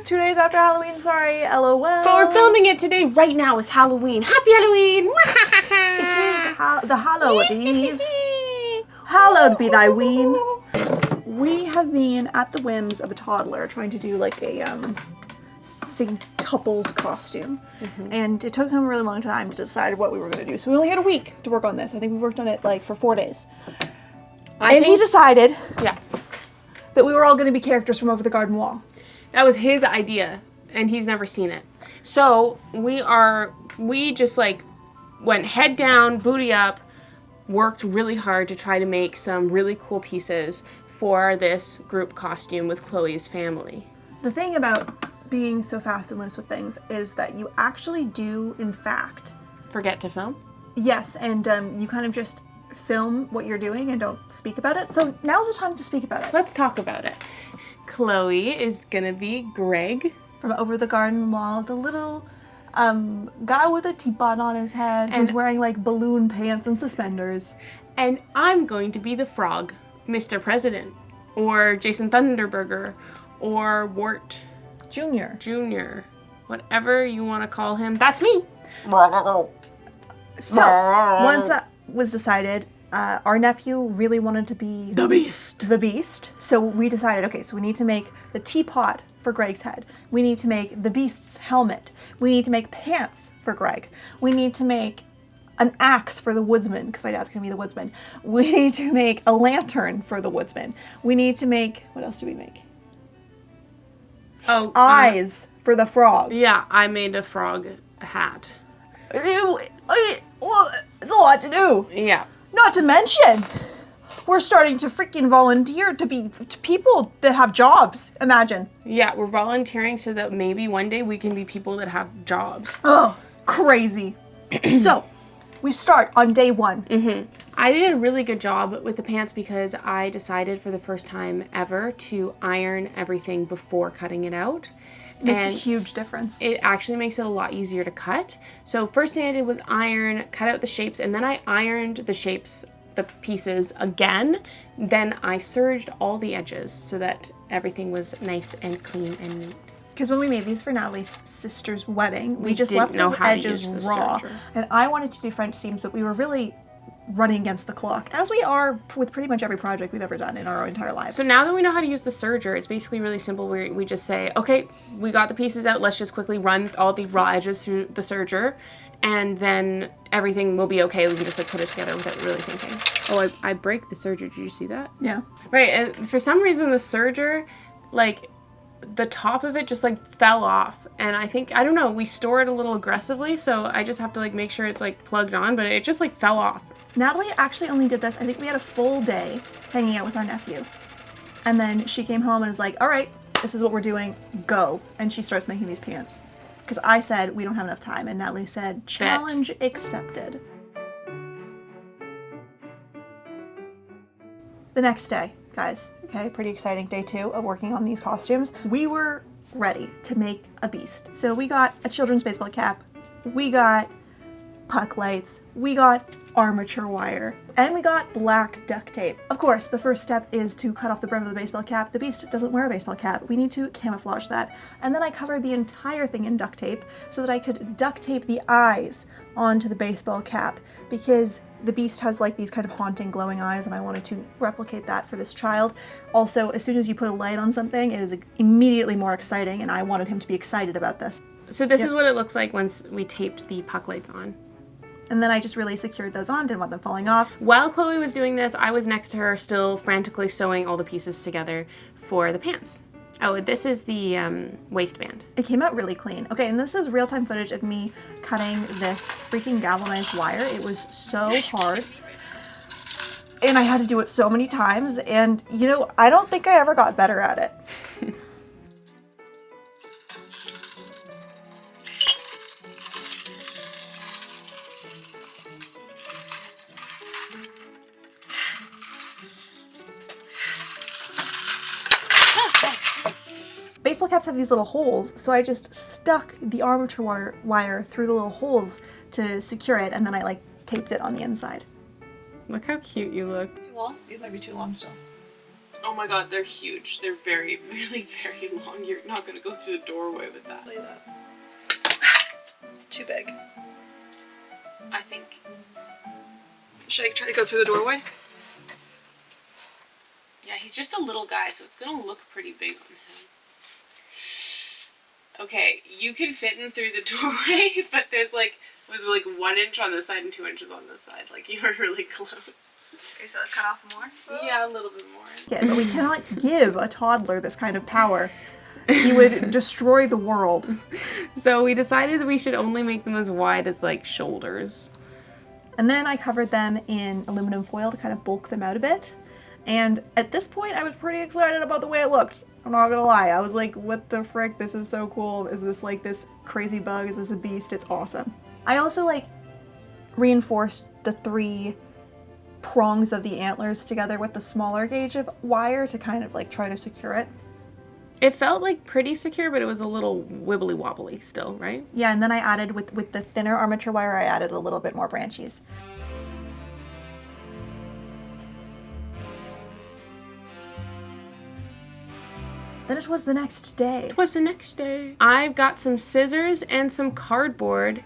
2 days after Halloween, sorry, LOL. But we're filming it today. Right now is Halloween. Happy Halloween! It is the Hallowed Eve. Hallowed be thy ween. We have been at the whims of a toddler trying to do like a singtuples costume. And it took him a really long time to decide what we were going to do. So we only had a week to work on this. I think we worked on it like for 4 days. He decided that we were all going to be characters from Over the Garden Wall. That was his idea, and he's never seen it. So we just like went head down, booty up, worked really hard to try to make some really cool pieces for this group costume with Chloe's family. The thing about being so fast and loose with things is that you actually do, in fact, forget to film? Yes, and you kind of just film what you're doing and don't speak about it. So now's the time to speak about it. Let's talk about it. Chloe is gonna be Greg. From Over the Garden Wall, the little guy with a teapot on his head who's wearing like balloon pants and suspenders. And I'm going to be the frog, Mr. President, or Jason Thunderburger, or Wart Jr. Whatever you want to call him, that's me. So, once that was decided, our nephew really wanted to be The Beast. So we decided, okay, so we need to make the teapot for Greg's head. We need to make the Beast's helmet. We need to make pants for Greg. We need to make an axe for the woodsman, because my dad's going to be the woodsman. We need to make a lantern for the woodsman. We need to make, what else do we make? Oh, eyes for the frog. Yeah, I made a frog hat. It's a lot to do. Yeah. Not to mention, we're starting to freaking volunteer to be people that have jobs. Imagine. Yeah, we're volunteering so that maybe one day we can be people that have jobs. Oh, crazy. So, we start on day 1. I did a really good job with the pants because I decided for the first time ever to iron everything before cutting it out. Makes a huge difference. It actually makes it a lot easier to cut. So first thing I did was iron, cut out the shapes, and then I ironed the shapes, the pieces again. Then I serged all the edges so that everything was nice and clean and neat. Because when we made these for Natalie's sister's wedding, we just didn't left know the how to edges use the raw. serger. And I wanted to do French seams, but we were really running against the clock, as we are with pretty much every project we've ever done in our entire lives. So now that we know how to use the serger, it's basically really simple. We just say, okay, we got the pieces out, let's just quickly run all the raw edges through the serger, and then everything will be okay. We can just like put it together without really thinking. Oh, I break the serger. Did you see that? Yeah. Right, and for some reason the serger, like, the top of it just like fell off, and I don't know, we store it a little aggressively, so I just have to like make sure it's like plugged on, but it just like fell off. Natalie actually only did this, I think we had a full day hanging out with our nephew. And then she came home and was like, all right, this is what we're doing, go. And she starts making these pants. Because I said, we don't have enough time. And Natalie said, challenge accepted. The next day, guys, okay, pretty exciting day 2 of working on these costumes. We were ready to make a beast. So we got a children's baseball cap, we got puck lights, we got armature wire, and we got black duct tape. Of course, the first step is to cut off the brim of the baseball cap. The Beast doesn't wear a baseball cap. We need to camouflage that. And then I covered the entire thing in duct tape so that I could duct tape the eyes onto the baseball cap, because the Beast has like these kind of haunting glowing eyes, and I wanted to replicate that for this child. Also, as soon as you put a light on something, it is immediately more exciting, and I wanted him to be excited about this. So this is what it looks like once we taped the puck lights on. And then I just really secured those on, didn't want them falling off. While Chloe was doing this, I was next to her still frantically sewing all the pieces together for the pants. Oh, this is the waistband. It came out really clean. Okay, and this is real-time footage of me cutting this freaking galvanized wire. It was so hard. And I had to do it so many times, and you know, I don't think I ever got better at it. Baseball caps have these little holes, so I just stuck the armature wire through the little holes to secure it, and then I like taped it on the inside. Look how cute you look. Too long? It might be too long still. Oh my god, they're huge. They're very, really very long. You're not gonna go through the doorway with that. Look at that. Too big. I think... Should I try to go through the doorway? Yeah, he's just a little guy, so it's gonna look pretty big on him. Okay, you can fit him through the doorway, but there's like 1 inch on this side and 2 inches on this side. Like, you were really close. Okay, so cut off more? Yeah, a little bit more. Yeah, but we cannot give a toddler this kind of power. He would destroy the world. So we decided that we should only make them as wide as, like, shoulders. And then I covered them in aluminum foil to kind of bulk them out a bit. And at this point, I was pretty excited about the way it looked. I'm not gonna lie. I was like, what the frick? This is so cool. Is this like this crazy bug? Is this a beast? It's awesome. I also like reinforced the 3 prongs of the antlers together with the smaller gauge of wire to kind of like try to secure it. It felt like pretty secure, but it was a little wibbly wobbly still, right? Yeah, and then I added with the thinner armature wire, I added a little bit more branchies. Then it was the next day. It was the next day. I've got some scissors and some cardboard,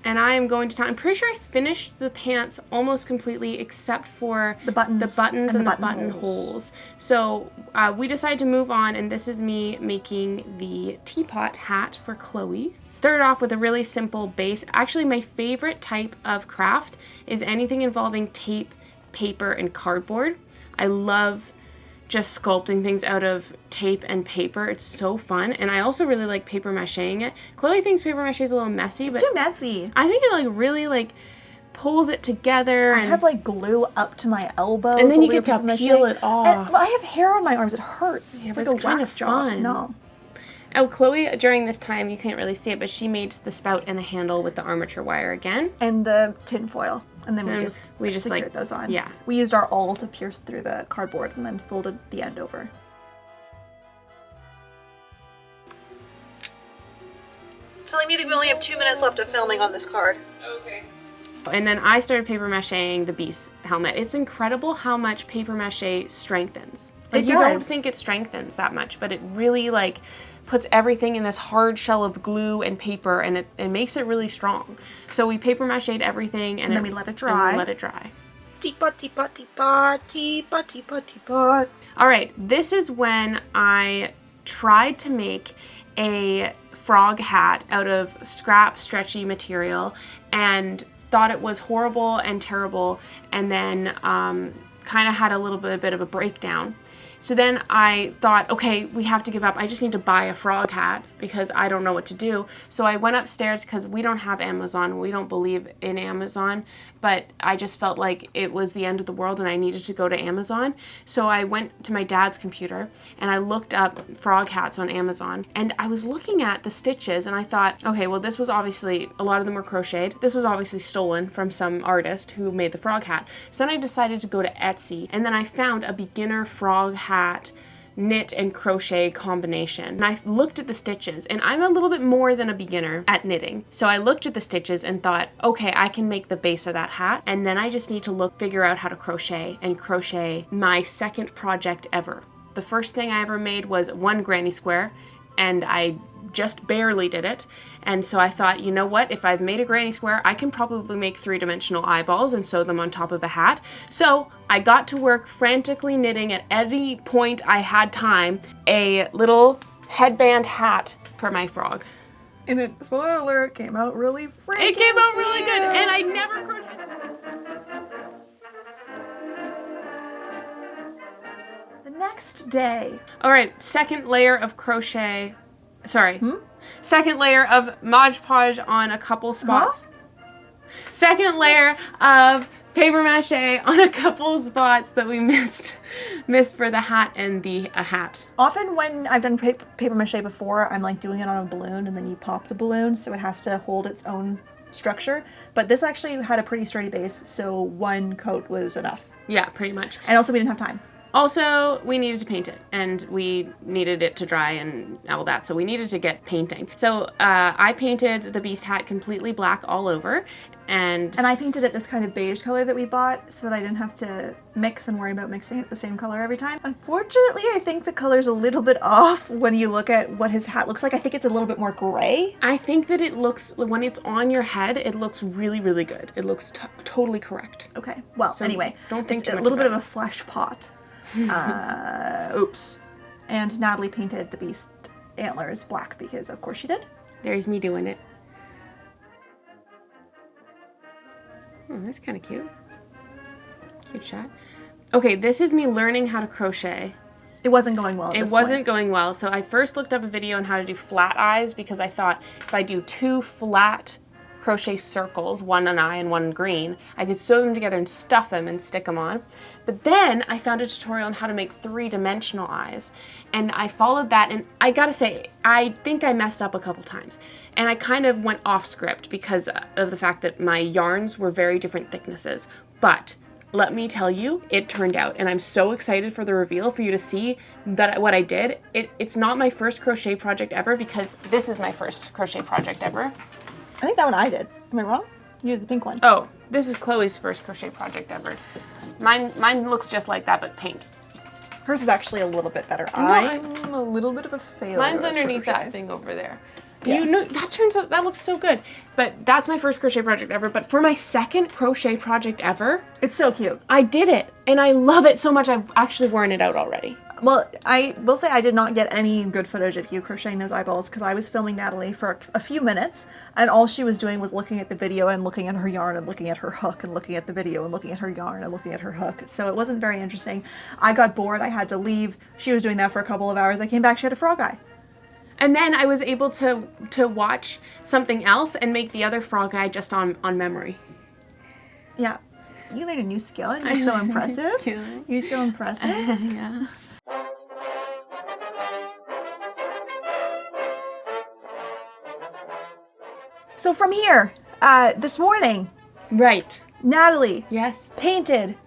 and I am going to I'm pretty sure I finished the pants almost completely except for the buttons and the buttonholes. So we decided to move on, and this is me making the teapot hat for Chloe. Started off with a really simple base. Actually, my favorite type of craft is anything involving tape, paper, and cardboard. I love just sculpting things out of tape and paper. It's so fun. And I also really like paper macheing it. Chloe thinks paper mache is a little messy, but too messy. I think it like really like pulls it together. I had like glue up to my elbows. And then you get to peel it off. And I have hair on my arms. It hurts. Yeah, it's but like it's a kind of wax job. fun. No. Oh, Chloe, during this time, you can't really see it, but she made the spout and the handle with the armature wire again. And the tin foil. And then So we just secured like, those on. Yeah. We used our awl to pierce through the cardboard and then folded the end over. Telling me that we only have 2 minutes left of filming on this card. Okay. And then I started paper macheing the beast helmet. It's incredible how much paper mache strengthens. Like, you don't think it strengthens that much, but it really like puts everything in this hard shell of glue and paper, and it makes it really strong. So we paper mached everything, and then we let it dry. Teapot, teapot, teapot, teapot, teapot, teapot. All right, this is when I tried to make a frog hat out of scrap, stretchy material, and thought it was horrible and terrible, and then kind of had a little bit of a breakdown. So then I thought, okay, we have to give up. I just need to buy a frog hat because I don't know what to do. So I went upstairs because we don't have Amazon. We don't believe in Amazon, but I just felt like it was the end of the world and I needed to go to Amazon. So I went to my dad's computer and I looked up frog hats on Amazon, and I was looking at the stitches and I thought, okay, well, this was obviously, a lot of them were crocheted. This was obviously stolen from some artist who made the frog hat. So then I decided to go to Etsy, and then I found a beginner frog hat knit and crochet combination. And I looked at the stitches, and I'm a little bit more than a beginner at knitting. So I looked at the stitches and thought, okay, I can make the base of that hat, and then I just need to figure out how to crochet my second project ever. The first thing I ever made was one granny square, and I just barely did it. And so I thought, you know what, if I've made a granny square, I can probably make 3-dimensional eyeballs and sew them on top of a hat. So I got to work frantically knitting at any point I had time a little headband hat for my frog. And it, spoiler alert, came out really freaking It came out really cute. good, and I never crocheted. The next day. All right, second layer of crochet. Sorry. Second layer of Mod Podge on a couple spots. Second layer of paper mache on a couple spots that we missed for the hat and the hat. Often when I've done paper mache before, I'm like doing it on a balloon and then you pop the balloon so it has to hold its own structure. But this actually had a pretty sturdy base, so one coat was enough. Yeah, pretty much. And also we didn't have time. Also, we needed to paint it, and we needed it to dry and all that, so we needed to get painting. So I painted the beast hat completely black all over, and I painted it this kind of beige color that we bought so that I didn't have to mix and worry about mixing it the same color every time. Unfortunately, I think the color's a little bit off when you look at what his hat looks like. I think it's a little bit more gray. I think that it looks, when it's on your head, it looks really, really good. It looks totally correct. Okay, well, So anyway, don't think it's too a much little bit about of a flesh pot. Oops. And Natalie painted the beast antlers black because of course she did. There's me doing it. Oh, that's kind of cute. Cute shot. Okay, this is me learning how to crochet. It wasn't going well at this It wasn't point. going well, so I first looked up a video on how to do flat eyes because I thought if I do 2 flat crochet circles, one an eye and one green, I could sew them together and stuff them and stick them on. But then I found a tutorial on how to make 3-dimensional eyes, and I followed that, and I gotta say, I think I messed up a couple times. And I kind of went off script because of the fact that my yarns were very different thicknesses. But let me tell you, it turned out, and I'm so excited for the reveal for you to see that what I did. It's not my first crochet project ever because this is my first crochet project ever. I think that one I did. Am I wrong? You did the pink one. Oh, this is Chloe's first crochet project ever. Mine looks just like that, but pink. Hers is actually a little bit better. I'm a little bit of a failure. Mine's at underneath crochet. that thing over there. Yeah. You know, that turns out, that looks so good. But that's my first crochet project ever. But for my second crochet project ever, It's so cute. I did it. And I love it so much, I've actually worn it out already. Well, I will say I did not get any good footage of you crocheting those eyeballs because I was filming Natalie for a few minutes and all she was doing was looking at the video and looking at her yarn and looking at her hook and looking at the video and looking at her yarn and looking at her hook. So it wasn't very interesting. I got bored. I had to leave. She was doing that for a couple of hours. I came back. She had a frog eye. And then I was able to watch something else and make the other frog eye just on memory. Yeah. You learned a new skill and you're so impressive. You're so impressive. Yeah. So from here, this morning, Right. Natalie Yes. painted.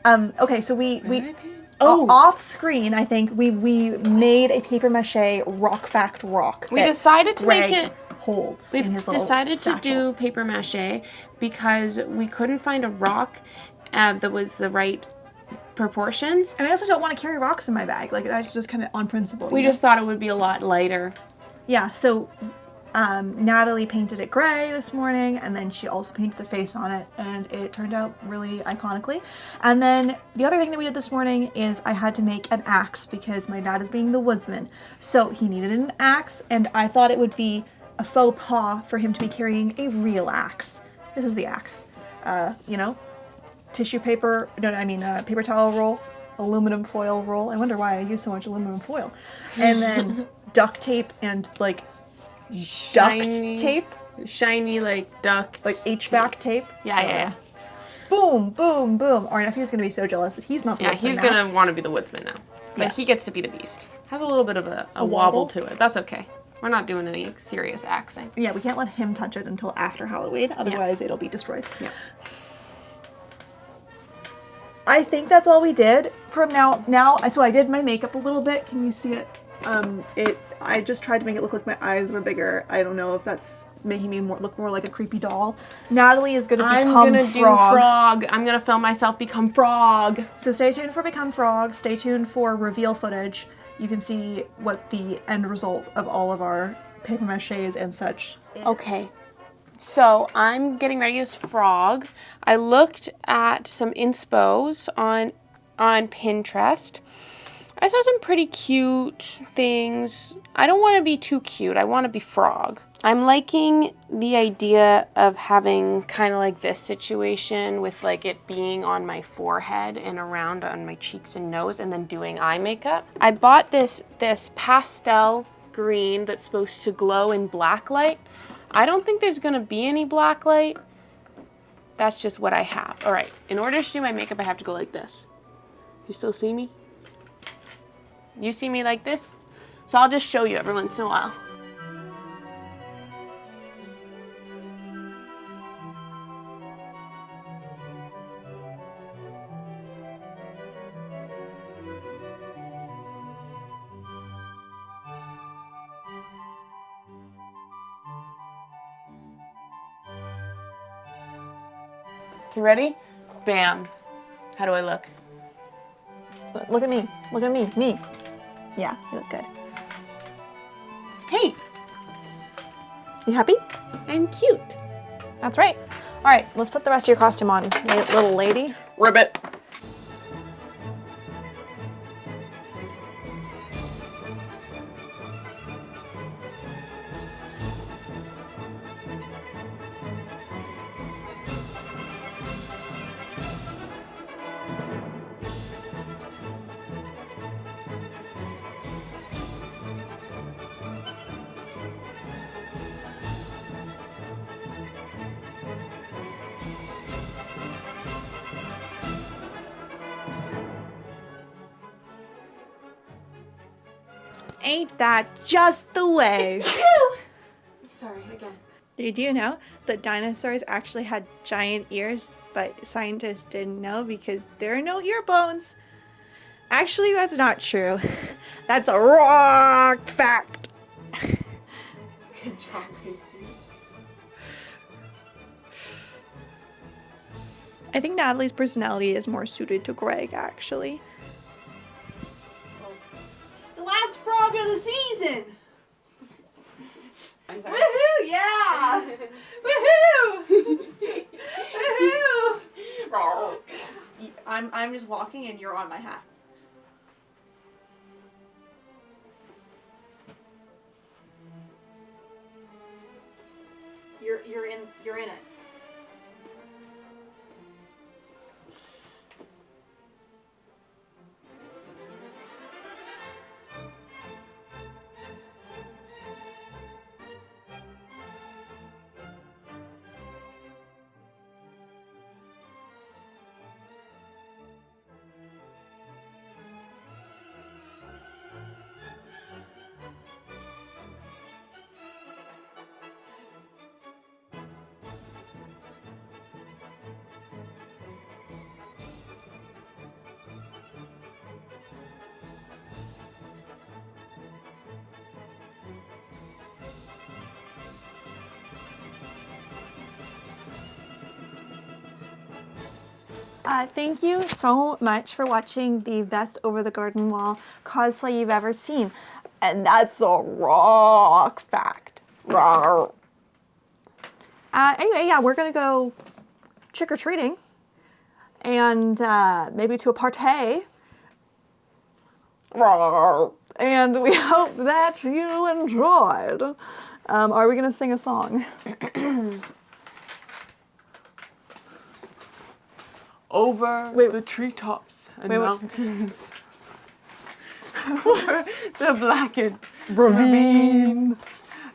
Okay, so we Oh. off screen, I think we made a paper mache rock fact rock. We that decided to make Greg it. holds in We've his little decided to satchel. do paper mache because we couldn't find a rock that was the right proportions. And I also don't want to carry rocks in my bag. Like that's just kind of on principle. We you know? just thought it would be a lot lighter. Yeah. So Natalie painted it gray this morning, and then she also painted the face on it, and it turned out really iconically. And then the other thing that we did this morning is I had to make an axe because my dad is being the woodsman, so he needed an axe, and I thought it would be a faux pas for him to be carrying a real axe. This is the axe. Tissue paper, paper towel roll, aluminum foil roll. I wonder why I use so much aluminum foil. And then duct tape and like duct tape, Shiny like duck. like HVAC tape. Yeah. Boom, boom, boom. Our nephew's gonna be so jealous that he's not the Yeah, woodsman he's now. gonna want to be the woodsman now. But Yeah. he gets to be the beast. Has a little bit of a wobble wobble? to it. That's okay. We're not doing any serious axing. Yeah, we can't let him touch it until after Halloween, otherwise it'll be destroyed. Yeah. I think that's all we did from now. So I did my makeup a little bit. Can you see it? I just tried to make it look like my eyes were bigger. I don't know if that's making me look more like a creepy doll. Natalie is gonna I'm become gonna frog. do frog. I'm gonna film myself become frog. So stay tuned for Become Frog. Stay tuned for reveal footage. You can see what the end result of all of our paper maches and such is. Okay. So I'm getting ready as frog. I looked at some inspos on Pinterest. I saw some pretty cute things. I don't want to be too cute. I want to be frog. I'm liking the idea of having kind of like this situation with like it being on my forehead and around on my cheeks and nose and then doing eye makeup. I bought this pastel green that's supposed to glow in black light. I don't think there's gonna be any black light. That's just what I have. All right, in order to do my makeup, I have to go like this. You still see me? You see me like this? So I'll just show you every once in a while. Okay, ready? Bam. How do I look? Look at me. Look at me. Me. Yeah, you look good. Hey, You happy? I'm cute. That's right. All right, let's put the rest of your costume on, little lady. Ribbit. Ain't that just the way? Sorry, again. Did you know that dinosaurs actually had giant ears, but scientists didn't know because there are no ear bones? Actually, that's not true. That's a wrong fact. Good job, baby. I think Natalie's personality is more suited to Greg, actually. The last frog of the season! I'm sorry. Woohoo! Yeah! Woohoo! Woohoo! I'm just walking and you're on my hat. You're in it. Thank you so much for watching the best over the garden wall cosplay you've ever seen. And that's a rock fact. Anyway, yeah, we're gonna go trick-or-treating and maybe to a party. And we hope that you enjoyed. Are we gonna sing a song? Over the treetops and mountains. Over the blackened ravine.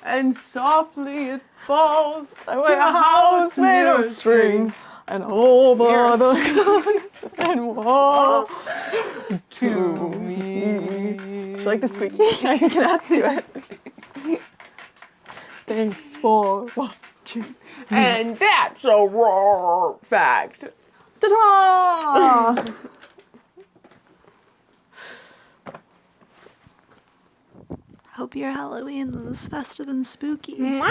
And softly it falls To a house made of string. And over the and walk to me. Do you like the squeaky? I can add to it. Thanks for watching. And that's a raw fact. Ta-ta! Hope your Halloween was festive and spooky.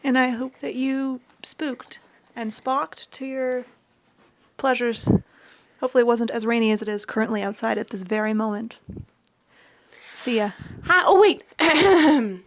And I hope that you spooked and spocked to your pleasures. Hopefully it wasn't as rainy as it is currently outside at this very moment. See ya. Hi, oh wait. Thanks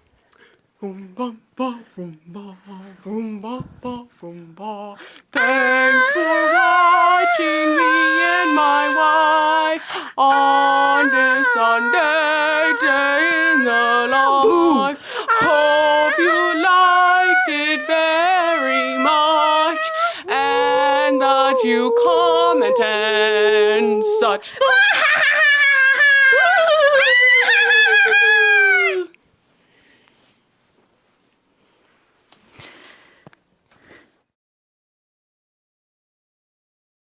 for watching me and my wife on this Sunday day in the life. Hope you liked it very much and that you comment and such.